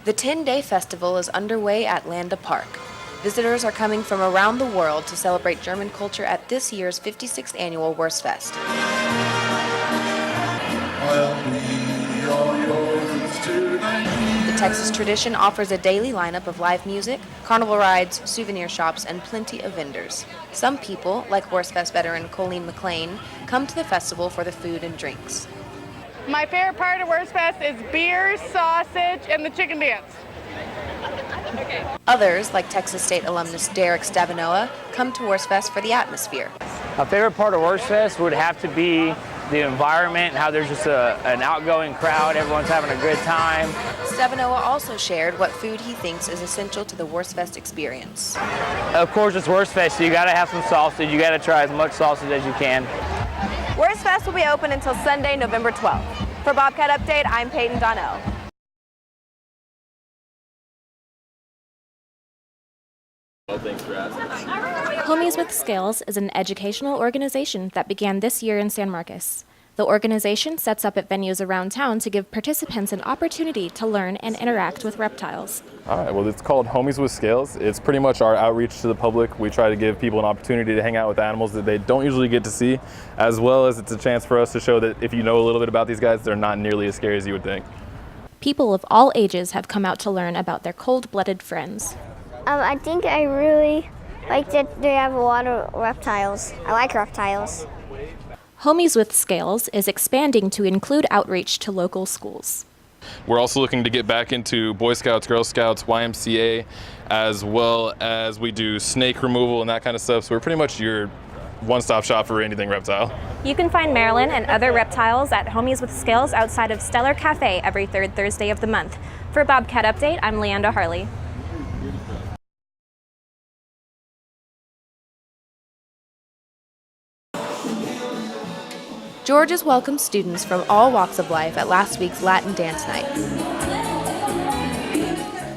The 10-day festival is underway at Landa Park. Visitors are coming from around the world to celebrate German culture at this year's 56th annual Wurst Fest. The Texas tradition offers a daily lineup of live music, carnival rides, souvenir shops, and plenty of vendors. Some people, like Wurst Fest veteran Colleen McLean, come to the festival for the food and drinks. My favorite part of Wurst Fest is beer, sausage, and the chicken dance. Okay. Others, like Texas State alumnus Derek Stavinoa, come to Wurst Fest for the atmosphere. My favorite part of Wurst Fest would have to be the environment and how there's just an outgoing crowd. Everyone's having a good time. Stavinoa also shared what food he thinks is essential to the Wurst Fest experience. Of course, it's Wurst Fest, so you gotta have some sausage. You gotta try as much sausage as you can. Wurst Fest will be open until Sunday, November 12th. For Bobcat Update, I'm Peyton Donnell. Well, thanks for asking. Homeies with Scales is an educational organization that began this year in San Marcos. The organization sets up at venues around town to give participants an opportunity to learn and interact with reptiles. All right, well, it's called Homeies with Scales. It's pretty much our outreach to the public. We try to give people an opportunity to hang out with animals that they don't usually get to see, as well as it's a chance for us to show that if you know a little bit about these guys, they're not nearly as scary as you would think. People of all ages have come out to learn about their cold-blooded friends. I think I really like that they have a lot of reptiles. I like reptiles. Homeies with Scales is expanding to include outreach to local schools. We're also looking to get back into Boy Scouts, Girl Scouts, YMCA, as well as we do snake removal and that kind of stuff. So we're pretty much your one-stop shop for anything reptile. You can find Marilyn and other reptiles at Homeies with Scales outside of Stellar Cafe every third Thursday of the month. For Bobcat Update, I'm Leanda Harley. Georges welcomed students from all walks of life at last week's Latin Dance Night.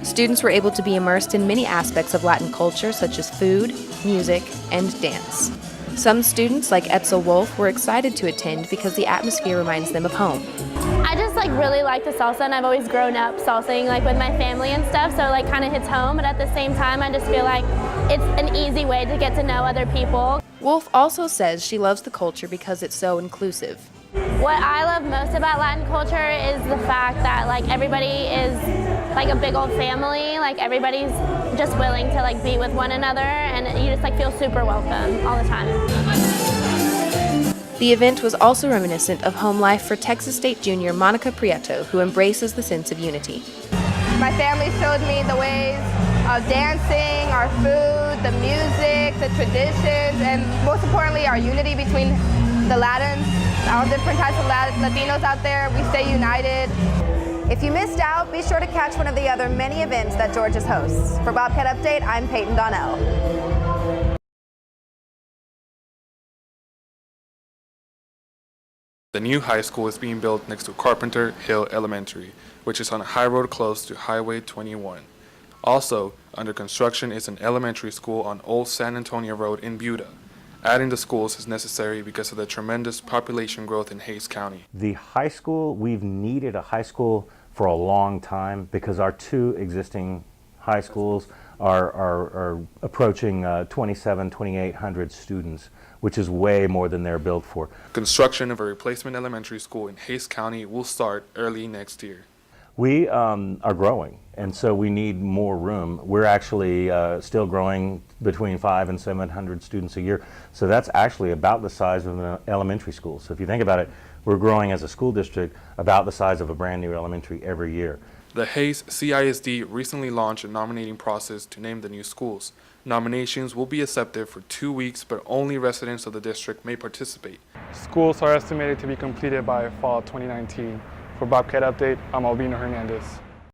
Students were able to be immersed in many aspects of Latin culture, such as food, music, and dance. Some students, like Etzel Wolf, were excited to attend because the atmosphere reminds them of home. I just really like the salsa, and I've always grown up salsaing with my family and stuff, so kind of hits home, but at the same time I just feel like it's an easy way to get to know other people. Wolf also says she loves the culture because it's so inclusive. What I love most about Latin culture is the fact that everybody is a big old family, everybody's just willing to be with one another, and you just feel super welcome all the time. The event was also reminiscent of home life for Texas State junior Monica Prieto, who embraces the sense of unity. My family showed me the ways of dancing, our food, the music, the traditions, and most importantly, our unity between the Latins, all different types of Latinos out there. We stay united. If you missed out, be sure to catch one of the other many events that Georges hosts. For Bobcat Update, I'm Peyton Donnell. The new high school is being built next to Carpenter Hill Elementary, which is on a high road close to Highway 21. Also, under construction is an elementary school on Old San Antonio Road in Buda. Adding the schools is necessary because of the tremendous population growth in Hays County. The high school, we've needed a high school for a long time because our two existing high schools are approaching 2,800 students, which is way more than they're built for. Construction of a replacement elementary school in Hays County will start early next year. We are growing, and so we need more room. We're actually still growing between 500 and 700 students a year, so that's actually about the size of an elementary school. So if you think about it, we're growing as a school district about the size of a brand new elementary every year. The Hays CISD recently launched a nominating process to name the new schools. Nominations will be accepted for 2 weeks, but only residents of the district may participate. Schools are estimated to be completed by fall 2019. For Bobcat Update, I'm Albino Hernandez.